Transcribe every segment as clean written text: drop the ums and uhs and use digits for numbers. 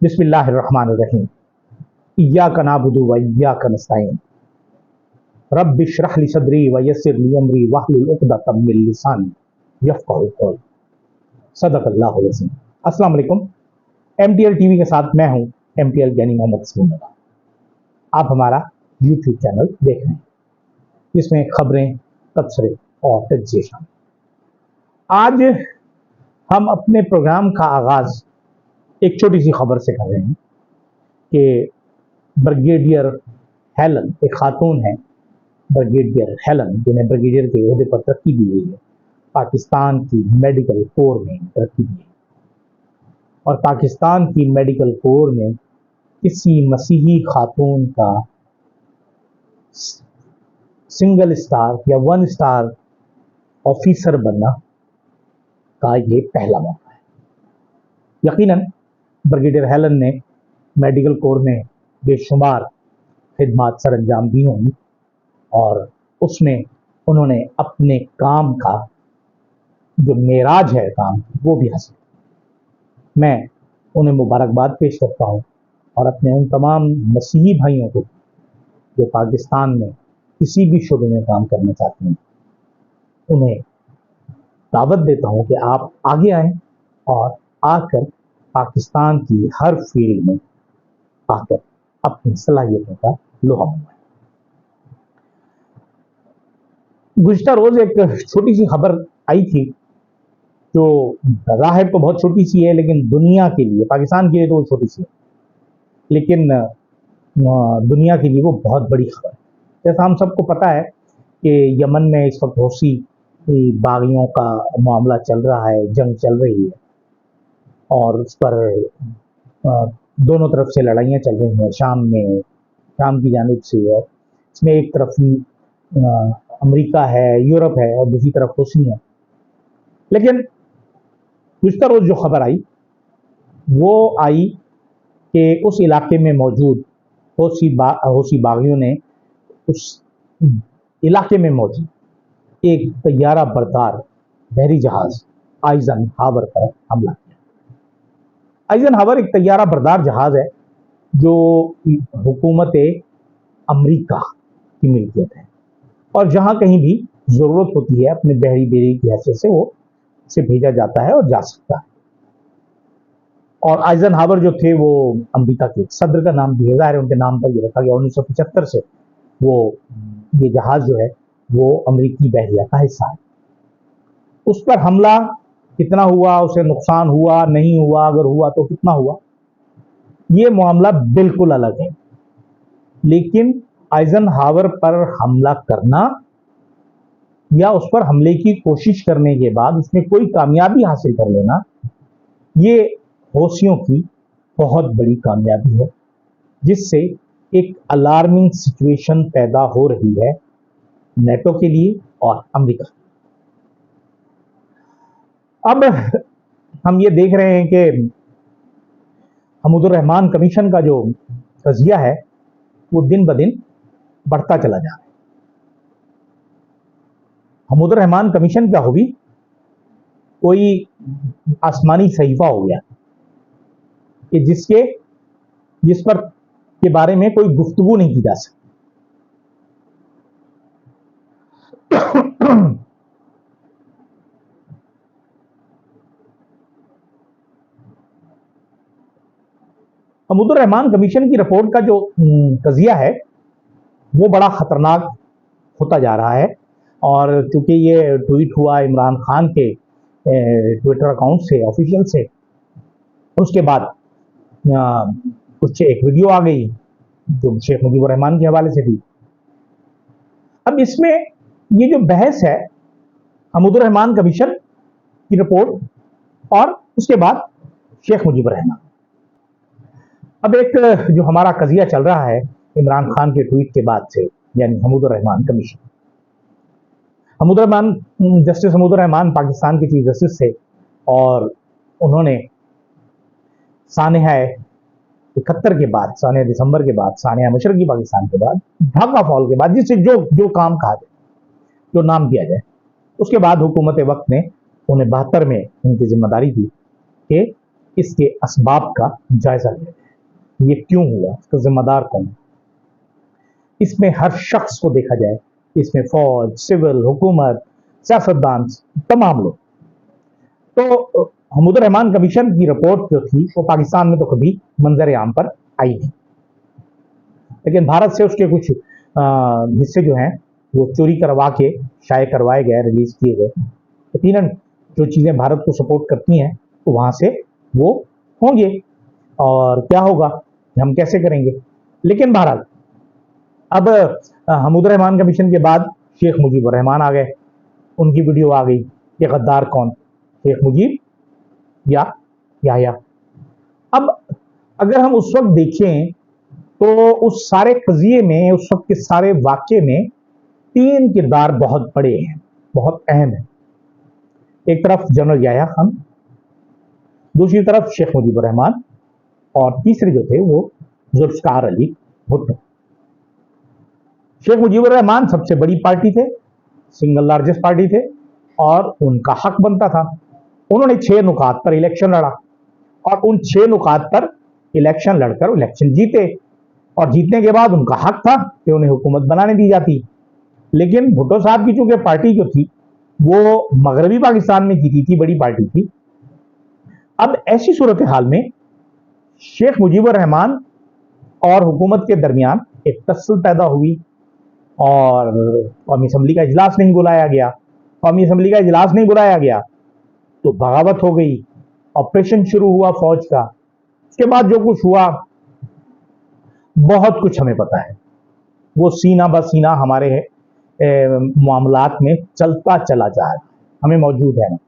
बिस्मिल्लाहिर्रहमानिर्रहीम। इय्याका नअबुदु व इय्याका नस्तईन। रब्बि इश्रह ली सदरी व यस्सिर ली अमरी वहलुल उक़दतम मिन लिसानी यफ़क़हू क़ौली। सदक़ल्लाहुल अज़ीम। अस्सलाम वालेकुम। MTL टीवी के साथ मैं हूं MTL यानी मोहम्मद तस्लीम। आप हमारा YouTube चैनल देख रहे हैं जिसमें खबरें, तबसरे और तज्ज़िये शामिल। आज हम अपने प्रोग्राम का आगाज़ एक छोटी सी खबर से कर रहे हैं कि ब्रिगेडियर हेलन, एक खातून है ब्रिगेडियर हेलन, जिन्हें ब्रिगेडियर के ओहदे पर तरक्की दी गई है, पाकिस्तान की मेडिकल कोर में तरक्की दी है। और पाकिस्तान की मेडिकल कोर में किसी मसीही खातून का सिंगल स्टार या 1 स्टार ऑफिसर बनना का ये पहला मौका है। यकीनन ब्रिगेडियर हेलन ने मेडिकल कोर में बेशुमार खिदमात सर अंजाम दी होंगी और उसमें उन्होंने अपने काम का जो मेराज है काम वो भी हासिल। मैं उन्हें मुबारकबाद पेश करता हूँ और अपने उन तमाम मसीही भाइयों को जो पाकिस्तान में किसी भी शोबे में काम करना चाहते हैं, उन्हें दावत देता हूँ कि आप आगे आएँ और आकर पाकिस्तान की हर फील्ड में आकर अपनी सलाहियतों का लोहा मनवाएं। गुज़िश्ता रोज एक छोटी सी खबर आई थी जो ज़ाहिर तो बहुत छोटी सी है, लेकिन दुनिया के लिए, पाकिस्तान के लिए तो वो छोटी सी है, लेकिन दुनिया के लिए वो बहुत बड़ी खबर है। जैसा हम सबको पता है कि यमन में इस वक्त हौसी बागियों का मामला चल रहा है, जंग चल रही है और उस पर दोनों तरफ से लड़ाइयाँ चल रही हैं। शाम की जानिब से, और इसमें एक तरफ अमेरिका है, यूरोप है और दूसरी तरफ हौसी है। लेकिन गुज़िश्ता रोज जो खबर आई वो आई कि उस इलाके में मौजूद हौसी बागियों ने उस इलाके में मौजूद एक तैयारा बरदार बहरी जहाज आइजनहावर पर हमला किया। आइजनहावर एक तैयारा बरदार जहाज है जो हुकूमत अमेरिका की मिल्कियत है और जहां कहीं भी जरूरत होती है अपने बहरी बेड़ी की हैसियत से वो उसे भेजा जाता है और जा सकता है। और आइजनहावर जो थे वो अमेरिका के सदर का नाम भी है, ज़ाहिर उनके नाम पर ये रखा गया। 1975 से वो ये जहाज जो है वो अमेरिकी बहरिया का हिस्सा है। उस पर हमला कितना हुआ, उसे नुकसान हुआ नहीं हुआ, अगर हुआ तो कितना हुआ, ये मामला बिल्कुल अलग है। लेकिन आइजनहावर पर हमला करना या उस पर हमले की कोशिश करने के बाद उसमें कोई कामयाबी हासिल कर लेना, ये हौसियों की बहुत बड़ी कामयाबी है, जिससे एक अलार्मिंग सिचुएशन पैदा हो रही है नेटो के लिए और अमेरिका। अब हम ये देख रहे हैं कि हमूदुर रहमान कमीशन का जो कज़िया है वो दिन ब दिन बढ़ता चला जा रहा है। हमूदुर रहमान कमीशन क्या होगी, कोई आसमानी सहीफा हो गया कि जिस पर के बारे में कोई गुफ्तगू नहीं की जा सकती। हमूदुर रहमान कमीशन की रिपोर्ट का जो कज़िया है वो बड़ा खतरनाक होता जा रहा है। और क्योंकि ये ट्वीट हुआ इमरान खान के ट्विटर अकाउंट से, ऑफिशियल से, उसके बाद कुछ एक वीडियो आ गई जो शेख मुजीबुर रहमान के हवाले से थी। अब इसमें ये जो बहस है हमूदुर रहमान कमीशन की रिपोर्ट और उसके बाद शेख मुजीबुर रहमान, अब एक जो हमारा कज़िया चल रहा है इमरान खान के ट्वीट के बाद से, यानी हमूदुर रहमान कमीशन। जस्टिस हमूदुर रहमान पाकिस्तान के चीफ जस्टिस थे और उन्होंने सानिया 71 के बाद, सानिया दिसंबर के बाद, सानिया मशरकी पाकिस्तान के बाद, ढाका फॉल के बाद, जिससे जो काम कहा जाए, जो नाम दिया जाए, उसके बाद हुकूमत वक्त ने उन्हें 72 में उनकी जिम्मेदारी दी कि इसके असबाब का जायजा लेते हैं। ये क्यों हुआ, इसका जिम्मेदार कौन है। इसमें हर शख्स को देखा जाए, इसमें फौज, सिविल, हुकूमत, सियासतदान, तमाम लोग। तो हमीदुर रहमान कमीशन की रिपोर्ट जो थी वो पाकिस्तान में तो कभी मंजर आम पर आई नहीं, लेकिन भारत से उसके कुछ हिस्से जो हैं वो चोरी करवा के शाये करवाए गए, रिलीज किए गए। यकीनन जो चीज़ें भारत को सपोर्ट करती हैं तो वहाँ से वो होंगे, और क्या होगा हम कैसे करेंगे। लेकिन बहरहाल अब हमीदुर रहमान कमीशन के बाद शेख मुजीबुर रहमान आ गए, उनकी वीडियो आ गई। ये गद्दार कौन, शेख मुजीब या याह्या। अब अगर हम उस वक्त देखें तो उस सारे कज़िये में, उस वक्त के सारे वाक़े में 3 किरदार बहुत बड़े हैं, बहुत अहम हैं। एक तरफ जनरल याह्या खान, दूसरी तरफ शेख मुजीबुर रहमान, और तीसरे जो थे वो जुल्फ़िकार अली भुट्टो। शेख मुजीबुर रहमान सबसे बड़ी पार्टी थे, सिंगल लार्जेस्ट पार्टी थे, और उनका हक बनता था। उन्होंने 6 नुकात पर इलेक्शन लड़ा, और उन 6 नुकात पर इलेक्शन लड़कर इलेक्शन जीते, और जीतने के बाद उनका हक था कि उन्हें हुकूमत बनाने दी जाती। लेकिन भुट्टो साहब की चूंकि पार्टी जो थी वो मगरबी पाकिस्तान में जीती थी, बड़ी पार्टी थी। अब ऐसी सूरत हाल में शेख मुजीबुर रहमान और हुकूमत के दरमियान एक तस्ल पैदा हुई, और कौमी असम्बली का इजलास नहीं बुलाया गया। कौमी असम्बली का इजलास नहीं बुलाया गया तो बगावत हो गई, ऑपरेशन शुरू हुआ फौज का। उसके बाद जो कुछ हुआ बहुत कुछ हमें पता है, वो सीना ब सीना हमारे मामलात में चलता चला जा रहा है, हमें मौजूद है ना,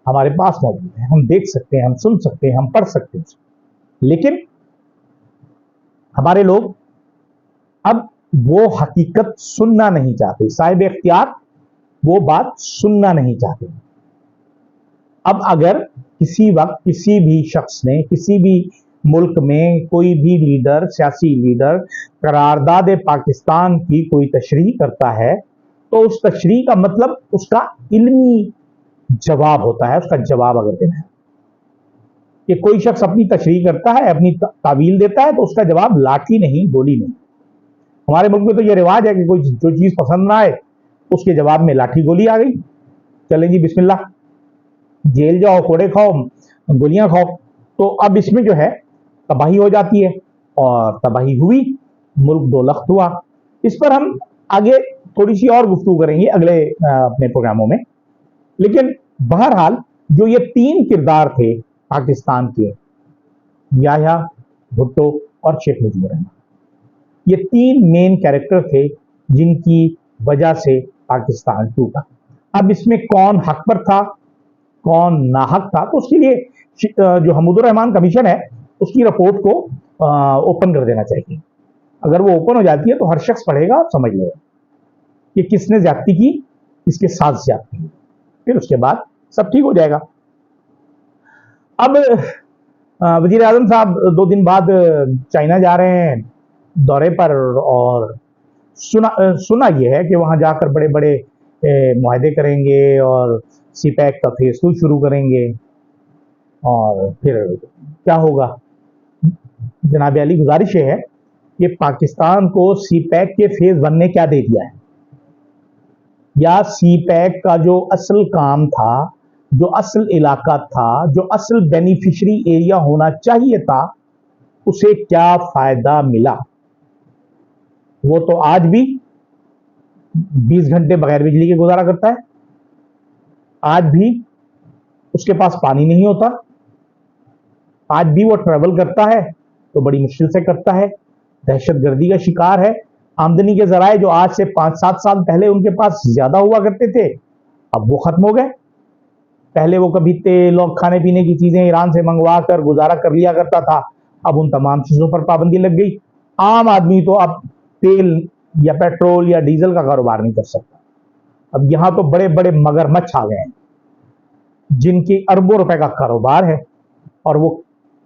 हमारे पास मौजूद है, हम देख सकते हैं, हम सुन सकते हैं, हम पढ़ सकते हैं। लेकिन हमारे लोग अब वो हकीकत सुनना नहीं चाहते, साहिब इख्तियार वो बात सुनना नहीं चाहते। अब अगर किसी वक्त किसी भी शख्स ने किसी भी मुल्क में कोई भी लीडर, सियासी लीडर करारदाद पाकिस्तान की कोई तशरीह करता है तो उस तशरीह का मतलब उसका इल्मी जवाब होता है, उसका जवाब अगर देना है। कि कोई शख्स अपनी तशरीह करता है, अपनी तावील देता है तो उसका जवाब लाठी नहीं, गोली नहीं। हमारे मुल्क में तो ये रिवाज है कि कोई जो चीज पसंद ना आए उसके जवाब में लाठी गोली आ गई, चलें जी बिस्मिल्लाह, जेल जाओ, कोड़े खाओ, गोलियां खाओ। तो अब इसमें जो है तबाही हो जाती है, और तबाही हुई, मुल्क दो लख्त हुआ। इस पर हम आगे थोड़ी सी और गुफ्तगू करेंगे अगले अपने प्रोग्रामों में। लेकिन बहरहाल जो ये 3 किरदार थे पाकिस्तान के, याह्या, भुट्टो और शेख मुजीबुर रहमान, ये 3 मेन कैरेक्टर थे जिनकी वजह से पाकिस्तान टूटा। अब इसमें कौन हक पर था, कौन नाहक था, तो उसके लिए जो हमीदुर रहमान कमीशन है उसकी रिपोर्ट को ओपन कर देना चाहिए। अगर वो ओपन हो जाती है तो हर शख्स पढ़ेगा और समझ लेगा कि किसने ज्यादती की, किसके साथ ज्यादती की, फिर उसके बाद सब ठीक हो जाएगा। अब वजीर आजम साहब 2 दिन बाद चाइना जा रहे हैं दौरे पर, और सुना यह है कि वहां जाकर बड़े बड़े मुआहदे करेंगे और सीपैक का फेज 2 शुरू करेंगे, और फिर क्या होगा। जनाब अली गुजारिश है कि पाकिस्तान को सीपैक के फेज 1 ने क्या दे दिया है, या सीपैक का जो असल काम था, जो असल इलाका था, जो असल बेनिफिशरी एरिया होना चाहिए था, उसे क्या फायदा मिला। वो तो आज भी 20 घंटे बगैर बिजली के गुजारा करता है, आज भी उसके पास पानी नहीं होता, आज भी वो ट्रेवल करता है तो बड़ी मुश्किल से करता है, दहशतगर्दी का शिकार है। आमदनी के जराए जो आज से 5-7 साल पहले उनके पास ज्यादा हुआ करते थे, अब वो खत्म हो गए। पहले वो कभी तेल और खाने पीने की चीजें ईरान से मंगवा कर गुजारा कर लिया करता था, अब उन तमाम चीजों पर पाबंदी लग गई। आम आदमी तो अब तेल या पेट्रोल या डीजल का कारोबार नहीं कर सकता। अब यहां तो बड़े बड़े मगरमच्छ आ गए हैं जिनकी अरबों रुपए का कारोबार है, और वो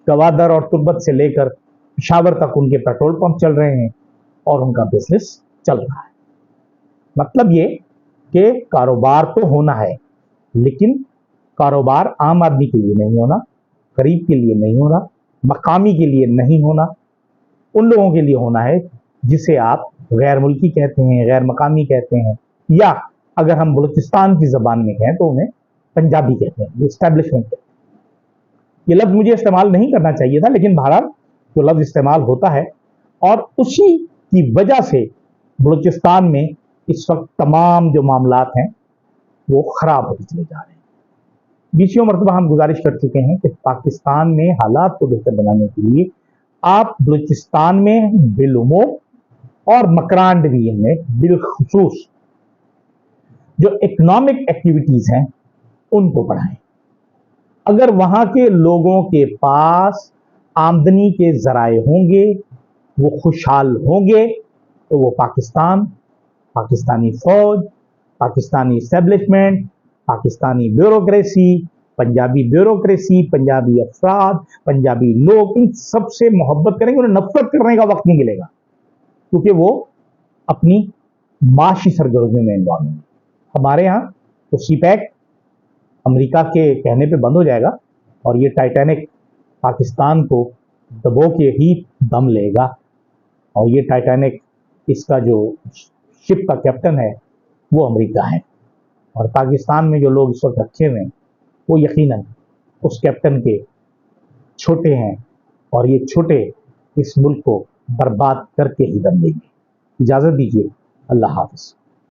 गवादर और तुर्बत से लेकर पेशावर तक उनके पेट्रोल पंप चल रहे हैं और उनका बिजनेस चल रहा है। मतलब ये कि कारोबार तो होना है, लेकिन कारोबार आम आदमी के लिए नहीं होना, करीब के लिए नहीं होना, मकामी के लिए नहीं होना, उन लोगों के लिए होना है जिसे आप गैर मुल्की कहते हैं, गैर मकामी कहते हैं, या अगर हम बलूचिस्तान की ज़बान में कहें तो उन्हें पंजाबी कहते हैं, इस्टेब्लिशमेंट कहते हैं। ये लफ्ज़ मुझे इस्तेमाल नहीं करना चाहिए था, लेकिन बहरहाल जो लफ्ज़ इस्तेमाल होता है, और उसी की वजह से बलूचिस्तान में इस वक्त तमाम जो मामलात हैं वो ख़राब होते चले जा रहे हैं। बीसियों मरतबा हम गुजारिश कर चुके हैं कि पाकिस्तान में हालात को बेहतर बनाने के लिए आप बलूचिस्तान में बिलुमूम और मकरान डिवीजन में बिलखुसूस जो इकोनॉमिक एक्टिविटीज़ हैं उनको बढ़ाएं। अगर वहाँ के लोगों के पास आमदनी के ज़राए होंगे, वो खुशहाल होंगे, तो वो पाकिस्तान, पाकिस्तानी फ़ौज, Pakistani establishment, Pakistani bureaucracy, Punjabi bureaucracy, Punjabi अफराद, पंजाबी लोग, इन सबसे मोहब्बत करेंगे। उन्हें नफरत करने का वक्त नहीं मिलेगा, क्योंकि वो अपनी माशी सरगर्मियों में इन्वॉल्व हैं। हमारे यहाँ तो सीपैक अमेरिका के कहने पे बंद हो जाएगा और ये टाइटैनिक पाकिस्तान को दबो के ही दम लेगा। और ये टाइटैनिक, इसका जो शिप का कैप्टन है वो अमेरिका है, और पाकिस्तान में जो लोग इस वक्त रखे हुए हैं वो यकीनन उस कैप्टन के छोटे हैं, और ये छोटे इस मुल्क को बर्बाद करके ही दम लेंगे। इजाज़त दीजिए, अल्लाह हाफ़िज़।